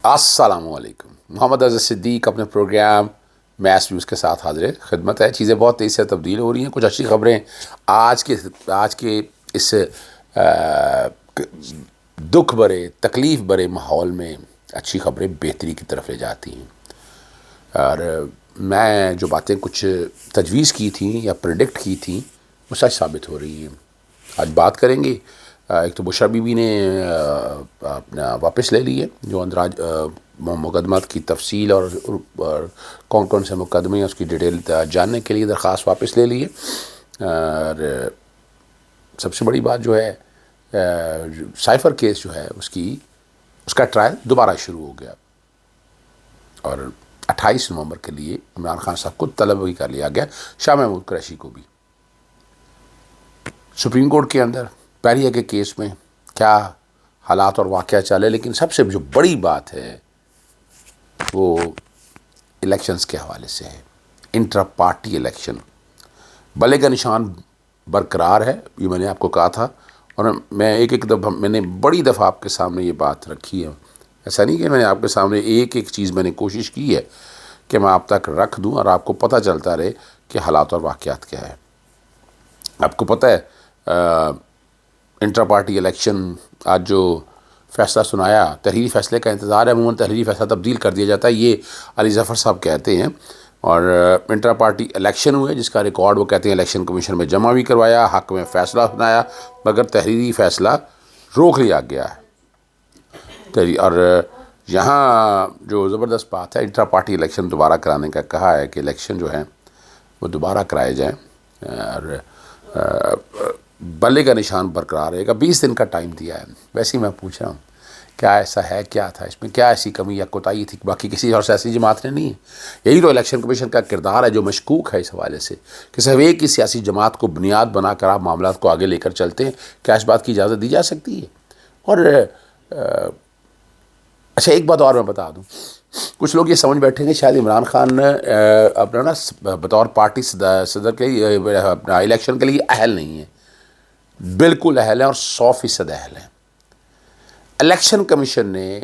السلام علیکم. محمد اظہر صدیق اپنے پروگرام میس نیوز کے ساتھ حاضر خدمت ہے. چیزیں بہت تیزی سے تبدیل ہو رہی ہیں. کچھ اچھی خبریں آج کے اس دکھ بھرے تکلیف بھرے ماحول میں اچھی خبریں بہتری کی طرف لے جاتی ہیں. اور میں جو باتیں کچھ تجویز کی تھیں یا پریڈکٹ کی تھیں وہ سچ ثابت ہو رہی ہیں. آج بات کریں گے. ایک تو بشرا بی بی نے اپنا واپس لے لی ہے جو اندراج مقدمات کی تفصیل اور کون کون سے مقدمے ہیں اس کی ڈیٹیل جاننے کے لیے درخواست واپس لے لی ہے. اور سب سے بڑی بات جو ہے سائفر کیس جو ہے اس کا ٹرائل دوبارہ شروع ہو گیا اور 28 نومبر کے لیے عمران خان صاحب کو طلب بھی کر لیا گیا, شاہ محمود قریشی کو بھی. سپریم کورٹ کے اندر پیریا کے کیس میں کیا حالات اور واقعہ چلے, لیکن سب سے جو بڑی بات ہے وہ الیکشنز کے حوالے سے ہے. انٹرا پارٹی الیکشن بلے کا نشان برقرار ہے, یہ میں نے آپ کو کہا تھا. اور میں ایک دفعہ میں نے بڑی دفعہ آپ کے سامنے یہ بات رکھی ہے. ایسا نہیں کہ میں نے آپ کے سامنے ایک چیز میں نے کوشش کی ہے کہ میں آپ تک رکھ دوں اور آپ کو پتہ چلتا رہے کہ حالات اور واقعات کیا ہے. آپ کو پتہ ہے انٹرا پارٹی الیکشن آج جو فیصلہ سنایا, تحریری فیصلے کا انتظار ہے. عموماً تحریری فیصلہ تبدیل کر دیا جاتا ہے, یہ علی ظفر صاحب کہتے ہیں. اور انٹرا پارٹی الیکشن ہوئے جس کا ریکارڈ وہ کہتے ہیں الیکشن کمیشن میں جمع بھی کروایا, حق میں فیصلہ سنایا, مگر تحریری فیصلہ روک لیا گیا ہے. اور یہاں جو زبردست بات ہے, انٹرا پارٹی الیکشن دوبارہ کرانے کا کہا ہے کہ الیکشن جو ہیں وہ دوبارہ کرائے جائیں. اور بلے کا نشان برقرار رہے گا. 20 دن کا ٹائم دیا ہے. ویسے ہی میں پوچھ رہا ہوں کیا ایسا ہے, کیا تھا اس میں, کیا ایسی کمی یا کوتاہی تھی, باقی کسی اور سیاسی جماعت نے نہیں ہے. یہی تو الیکشن کمیشن کا کردار ہے جو مشکوک ہے اس حوالے سے کہ صرف ایک ہی سیاسی جماعت کو بنیاد بنا کر آپ معاملات کو آگے لے کر چلتے ہیں. کیا اس بات کی اجازت دی جا سکتی ہے؟ اور اچھا ایک بات اور میں بتا دوں, کچھ لوگ یہ سمجھ بیٹھے ہیں کہ شاید عمران خان اپنا نا بطور پارٹی صدر کے اپنا الیکشن کے لیے اہل نہیں ہے. بالکل اہل ہیں اور 100% اہل ہیں. الیکشن کمیشن نے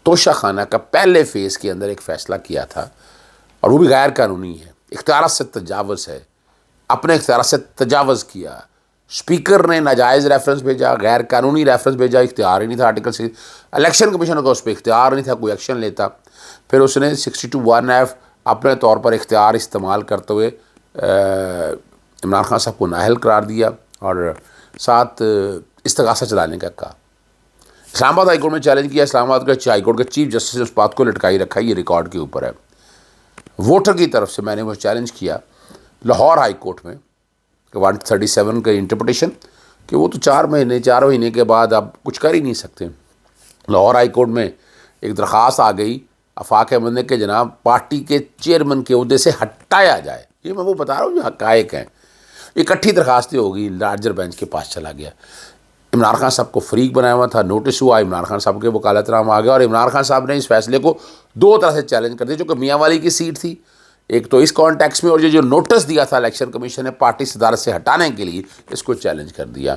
توشہ خانہ کا پہلے فیز کے اندر ایک فیصلہ کیا تھا اور وہ بھی غیر قانونی ہے, اختیارات سے تجاوز ہے, اپنے اختیارات سے تجاوز کیا. اسپیکر نے ناجائز ریفرنس بھیجا, غیر قانونی ریفرنس بھیجا, اختیار ہی نہیں تھا آرٹیکل سے. الیکشن کمیشن کا اس پہ اختیار نہیں تھا کوئی ایکشن لیتا. پھر اس نے 62(1)(f) اپنے طور پر اختیار استعمال کرتے ہوئے عمران خان صاحب کو نااہل قرار دیا اور ساتھ استغاثہ چلانے کا کہا. اسلام آباد ہائی کورٹ میں چیلنج کیا. اسلام آباد کا ہائی کورٹ کے چیف جسٹس نے اس بات کو لٹکائی رکھا, یہ ریکارڈ کے اوپر ہے. ووٹر کی طرف سے میں نے وہ چیلنج کیا لاہور ہائی کورٹ میں 137 کا انٹرپریٹیشن کہ وہ تو 4 مہینے کے بعد آپ کچھ کر ہی نہیں سکتے. لاہور ہائی کورٹ میں ایک درخواست آ گئی آفاق احمد نے کہ جناب پارٹی کے چیئرمین کے عہدے سے ہٹایا جائے. یہ میں وہ بتا رہا ہوں جو حقائق ہیں. اکٹھی درخواستیں ہوگی, لارجر بینچ کے پاس چلا گیا. عمران خان صاحب کو فریق بنایا ہوا تھا, نوٹس ہوا, عمران خان صاحب کے وکالت نامہ آ گیا اور عمران خان صاحب نے اس فیصلے کو 2 طرح سے چیلنج کر دیا. جو کہ میاں والی کی سیٹ تھی ایک تو اس کانٹیکس میں, اور جو نوٹس دیا تھا الیکشن کمیشن نے پارٹی صدارت سے ہٹانے کے لیے, اس کو چیلنج کر دیا.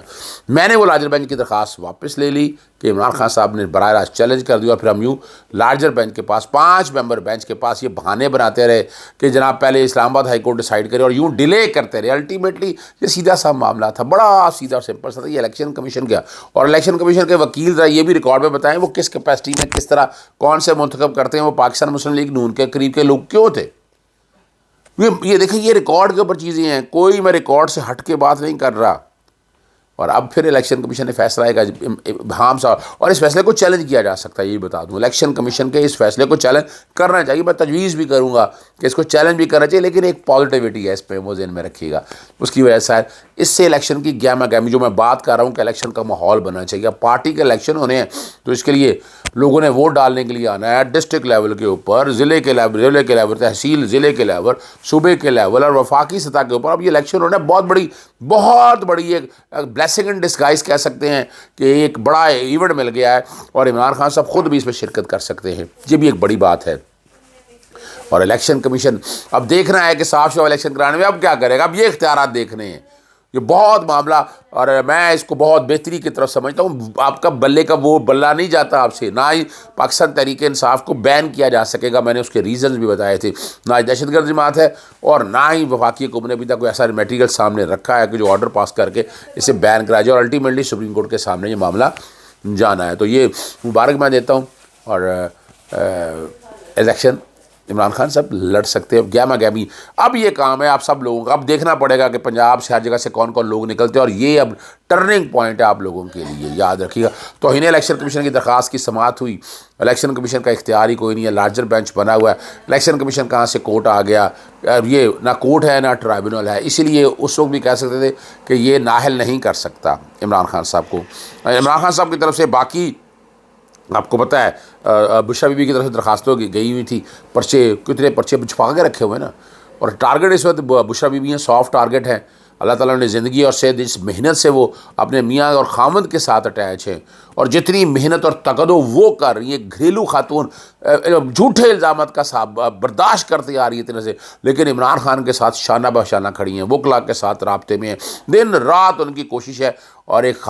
میں نے وہ لارجر بینچ کی درخواست واپس لے لی کہ عمران خان صاحب نے براہ راست چیلنج کر دیا. پھر ہم یوں لارجر بینچ کے پاس 5 ممبر بینچ کے پاس یہ بہانے بناتے رہے کہ جناب پہلے اسلام آباد ہائی کورٹ ڈیسائیڈ کرے اور یوں ڈیلے کرتے رہے. الٹیمیٹلی یہ سیدھا سا معاملہ تھا, بڑا سیدھا اور سمپل سا تھا. یہ الیکشن کمیشن کا, اور الیکشن کمیشن کے وکیل ذرا یہ بھی ریکارڈ میں بتائیں وہ کس کیپیسٹی میں, کس طرح, کون سے منتخب کرتے ہیں, وہ پاکستان مسلم لیگ نون کے قریب کے لوگ کیوں تھے. یہ دیکھیں یہ ریکارڈ کے اوپر چیزیں ہیں, کوئی میں ریکارڈ سے ہٹ کے بات نہیں کر رہا. اور اب پھر الیکشن کمیشن نے فیصلہ آئے گا ابہام سا, اور اس فیصلے کو چیلنج کیا جا سکتا ہے. یہ بتا دوں الیکشن کمیشن کے اس فیصلے کو چیلنج کرنا چاہیے. میں تجویز بھی کروں گا کہ اس کو چیلنج بھی کرنا چاہیے, لیکن ایک پازیٹیوٹی ہے اس پہ, وہ ذہن میں رکھیے گا. اس کی وجہ سے اس سے الیکشن کی گہما گہمی جو میں بات کر رہا ہوں کہ الیکشن کا ماحول بننا چاہیے. اب پارٹی کے الیکشن ہونے ہیں تو اس کے لیے لوگوں نے ووٹ ڈالنے کے لیے آنا ہے. ڈسٹرکٹ لیول کے اوپر, ضلع کے لیول, تحصیل ضلع کے لیول, صوبے کے لیول اور وفاقی سطح کے اوپر اب یہ الیکشن ہونا بہت بڑی ایک بلیسنگ ان ڈسگائز کہہ سکتے ہیں کہ ایک بڑا ایونٹ مل گیا ہے اور عمران خان صاحب خود بھی اس میں شرکت کر سکتے ہیں. یہ بھی ایک بڑی بات ہے. اور الیکشن کمیشن اب دیکھنا ہے کہ صاف شفاف الیکشن کرانے میں اب کیا کرے گا. اب یہ اختیارات دیکھنے ہیں. یہ بہت معاملہ، اور میں اس کو بہت بہتری کی طرف سمجھتا ہوں. آپ کا بلے کا وہ بلہ نہیں جاتا آپ سے، نہ ہی پاکستان تحریک انصاف کو بین کیا جا سکے گا. میں نے اس کے ریزنز بھی بتائے تھے. نہ ہی دہشت گرد جماعت ہے، اور نہ ہی وفاقی حکومت نے ابھی تک کوئی ایسا میٹیریل سامنے رکھا ہے کہ جو آرڈر پاس کر کے اسے بین کرا جائے، اور الٹیمیٹلی سپریم کورٹ کے سامنے یہ معاملہ جانا ہے. تو یہ مبارک میں دیتا ہوں. اور الیکشن عمران خان صاحب لڑ سکتے ہیں گیما گیمی. اب یہ کام ہے آپ سب لوگوں کا. اب دیکھنا پڑے گا کہ پنجاب سے ہر جگہ سے کون کون لوگ نکلتے ہیں، اور یہ اب ٹرننگ پوائنٹ ہے آپ لوگوں کے لیے، یاد رکھیے گا. توہین الیکشن کمیشن کی درخواست کی سماعت ہوئی. الیکشن کمیشن کا اختیار ہی کوئی نہیں ہے، لارجر بینچ بنا ہوا ہے. الیکشن کمیشن کہاں سے کورٹ آ گیا؟ یہ نہ کورٹ ہے نہ ٹرائبونل ہے. اسی لیے اس وقت بھی کہہ سکتے تھے کہ یہ نااہل نہیں کر سکتا عمران خان صاحب کو. عمران خان صاحب کی طرف سے باقی آپ کو پتہ ہے بشرا بی بی کی طرف سے درخواستوں گئی ہوئی تھی. پرچے کتنے پرچے چھپا کے رکھے ہوئے ہیں نا. اور ٹارگٹ اس وقت بشرا بی بی ہیں، سافٹ ٹارگٹ ہیں. اللہ تعالیٰ نے زندگی اور صحت اس محنت سے وہ اپنے میاں اور خامند کے ساتھ اٹیچ ہیں، اور جتنی محنت اور تقدو وہ کر رہی ہیں. گھریلو خاتون جھوٹے الزامات کا برداشت کرتی آ رہی ہے اتنے سے، لیکن عمران خان کے ساتھ شانہ بہ شانہ کھڑی ہیں، وکلا کے ساتھ رابطے میں ہیں. دن رات ان کی کوشش ہے. اور ایک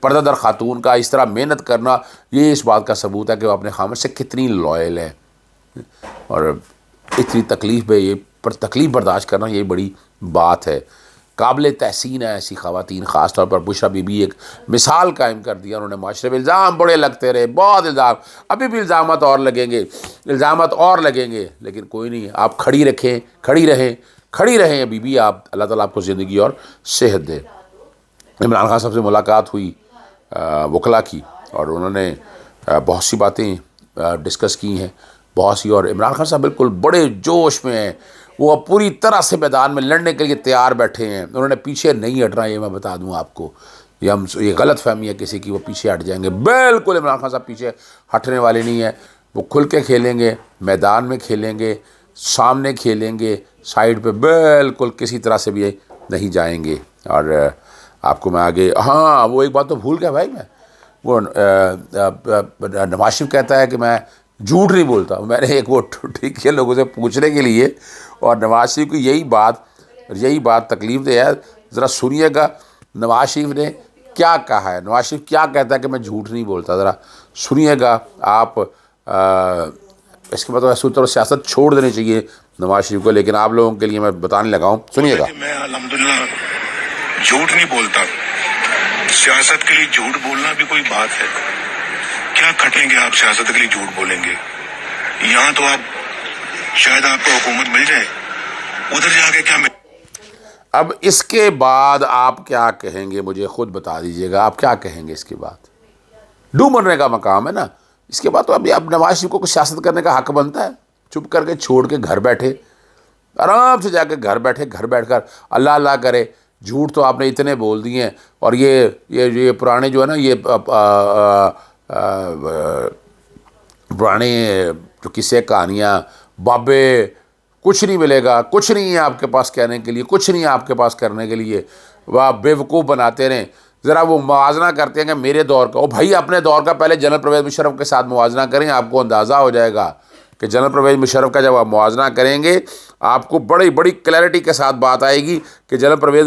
پردہ در خاتون کا اس طرح محنت کرنا، یہ اس بات کا ثبوت ہے کہ وہ اپنے خامد سے کتنی لائل ہے. اور اتنی تکلیف یہ پر تکلیف برداشت کرنا، یہ بڑی بات ہے. قابل تحسین ہے ایسی خواتین، خاص طور پر بشرا بی بی ایک مثال قائم کر دیا. انہوں نے معاشرے میں الزام بڑے لگتے رہے، بہت الزام، ابھی بھی الزامات اور لگیں گے، لیکن کوئی نہیں. آپ کھڑی رہیں بی بی. آپ اللہ تعالیٰ آپ کو زندگی اور صحت دے. عمران خان صاحب سے ملاقات ہوئی وکلا کی، اور انہوں نے بہت سی باتیں ڈسکس کی ہیں، بہت سی. اور عمران خان صاحب بالکل بڑے جوش میں ہیں، وہ پوری طرح سے میدان میں لڑنے کے لیے تیار بیٹھے ہیں. انہوں نے پیچھے نہیں ہٹنا، یہ میں بتا دوں آپ کو. یہ غلط فہمی ہے کسی کی وہ پیچھے ہٹ جائیں گے. بالکل عمران خان صاحب پیچھے ہٹنے والے نہیں ہیں. وہ کھل کے کھیلیں گے، میدان میں کھیلیں گے، سامنے کھیلیں گے، سائیڈ پہ بالکل کسی طرح سے بھی نہیں جائیں گے. اور آپ کو میں آگے، ہاں وہ ایک بات تو بھول گیا بھائی، میں وہ نواز شریف کہتا ہے کہ میں جھوٹ نہیں بولتا. میں نے ایک وہ ٹھیک ہے لوگوں سے پوچھنے کے لیے، اور نواز شریف کی یہی بات تکلیف دہ ہے. ذرا سنیے گا نواز شریف نے کیا کہا ہے. نواز شریف کیا کہتا ہے کہ میں جھوٹ نہیں بولتا، ذرا سنیے گا آپ. اس کے بعد اصول طور سیاست چھوڑ دینی چاہیے نواز شریف کو، لیکن آپ لوگوں کے لیے میں بتانے لگا ہوں، سنیے گا. میں الحمدللہ جھوٹ نہیں بولتا. سیاست کے لیے جھوٹ بولنا بھی کوئی بات ہے؟ کیا کھٹیں گے آپ سیاست کے لیے جھوٹ بولیں گے؟ یہاں تو آپ شاید آپ کو حکومت مل جائے، ادھر جا کے کیا اب اس کے بعد آپ کیا کہیں گے؟ مجھے خود بتا دیجئے گا، آپ کیا کہیں گے اس کے بعد؟ ڈو مرنے کا مقام ہے نا. اس کے بعد تو اب نواز شریف کو کچھ سیاست کرنے کا حق بنتا ہے. چپ کر کے چھوڑ کے گھر بیٹھے، آرام سے جا کے گھر بیٹھ کر اللہ اللہ کرے. جھوٹ تو آپ نے اتنے بول دیے ہیں. اور یہ پرانے جو ہے نا، یہ پرانے جو قصے کہانیاں، بابے، کچھ نہیں ملے گا، کچھ نہیں ہے آپ کے پاس کہنے کے لیے، کچھ نہیں ہے آپ کے پاس کرنے کے لیے. وہ آپ بیوقوف بناتے رہیں. ذرا وہ موازنہ کرتے ہیں کہ میرے دور کا، بھائی اپنے دور کا پہلے جنرل پرویز مشرف کے ساتھ موازنہ کریں. آپ کو اندازہ ہو جائے گا کہ جنرل پرویز مشرف کا جب آپ موازنہ کریں گے، آپ کو بڑی کلیئرٹی کے ساتھ بات آئے گی کہ جنرل پرویز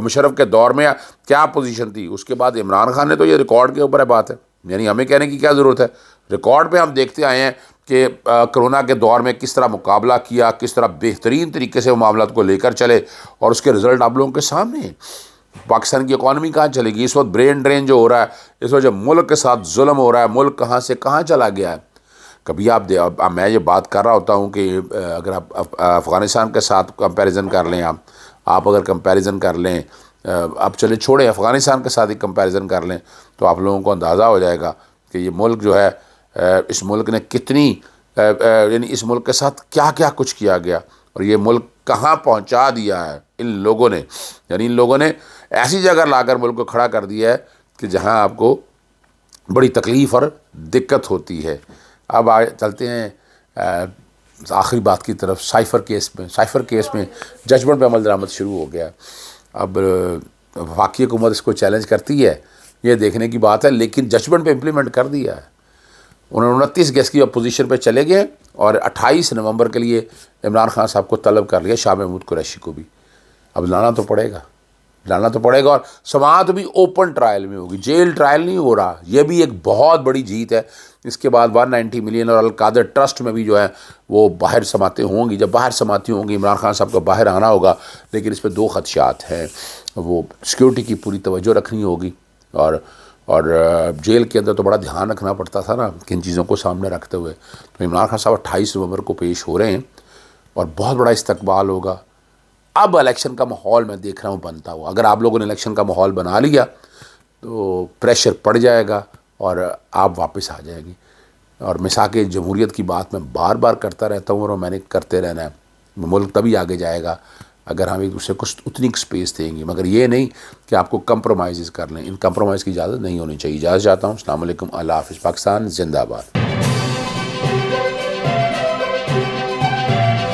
مشرف کے دور میں کیا پوزیشن تھی. اس کے بعد عمران خان نے تو یہ ریکارڈ کے اوپر ہے بات ہے، یعنی ہمیں کہنے کی کیا ضرورت ہے. ریکارڈ پہ ہم دیکھتے آئے ہیں کہ کرونا کے دور میں کس طرح مقابلہ کیا، کس طرح بہترین طریقے سے وہ معاملات کو لے کر چلے، اور اس کے رزلٹ آپ لوگوں کے سامنے ہیں. پاکستان کی اکانومی کہاں چلے گی اس وقت؟ برین ڈرین جو ہو رہا ہے اس وقت، جب ملک کے ساتھ ظلم ہو رہا ہے، ملک کہاں سے کہاں چلا گیا ہے. کبھی میں یہ بات کر رہا ہوتا ہوں کہ اگر آپ افغانستان کے ساتھ کمپیریزن کر لیں، آپ اگر کمپیریزن کر لیں، اب چلے چھوڑیں، افغانستان کے ساتھ ہی کمپیریزن کر لیں، تو آپ لوگوں کو اندازہ ہو جائے گا کہ یہ ملک جو ہے، اس ملک نے کتنی یعنی اس ملک کے ساتھ کیا کیا کچھ کیا گیا، اور یہ ملک کہاں پہنچا دیا ہے ان لوگوں نے. یعنی ان لوگوں نے ایسی جگہ لا کر ملک کو کھڑا کر دیا ہے کہ جہاں آپ کو بڑی تکلیف اور دقت ہوتی ہے. اب چلتے ہیں آخری بات کی طرف. سائفر کیس میں ججمنٹ پہ عمل درآمد شروع ہو گیا. اب وفاقی حکومت اس کو چیلنج کرتی ہے، یہ دیکھنے کی بات ہے، لیکن ججمنٹ پہ امپلیمنٹ کر دیا ہے. انہوں نے 29 گیس کی اپوزیشن پہ چلے گئے، اور 28 نومبر کے لیے عمران خان صاحب کو طلب کر لیا، شاہ محمود قریشی کو بھی. اب لانا تو پڑے گا. لانا تو پڑے گا، اور سماعت بھی اوپن ٹرائل میں ہوگی، جیل ٹرائل نہیں ہو رہا. یہ بھی ایک بہت بڑی جیت ہے. اس کے بعد 190 ملین اور القادر ٹرسٹ میں بھی جو ہے وہ باہر سماعتیں ہوں گی. جب باہر سماعتیں ہوں گی عمران خان صاحب کو باہر آنا ہوگا، لیکن اس پہ 2 خدشات ہیں. وہ سیکیورٹی کی پوری توجہ رکھنی ہوگی، اور جیل کے اندر تو بڑا دھیان رکھنا پڑتا تھا نا کن چیزوں کو سامنے رکھتے ہوئے. تو عمران خان صاحب 28 نومبر کو پیش ہو رہے ہیں اور بہت بڑا استقبال ہوگا. اب الیکشن کا ماحول میں دیکھ رہا ہوں بنتا ہوا. اگر آپ لوگوں نے الیکشن کا ماحول بنا لیا تو پریشر پڑ جائے گا اور آپ واپس آ جائے گی. اور مساق جمہوریت کی بات میں بار بار کرتا رہتا ہوں، اور میں نے کرتے رہنا ہے. ملک تبھی آگے جائے گا اگر ہم ایک دوسرے کو اتنی سپیس دیں گے، مگر یہ نہیں کہ آپ کو کمپرومائز کر لیں. ان کمپرومائز کی اجازت نہیں ہونی چاہیے. اجازت چاہتا ہوں. السلام علیکم، اللہ حافظ. پاکستان زندہ باد.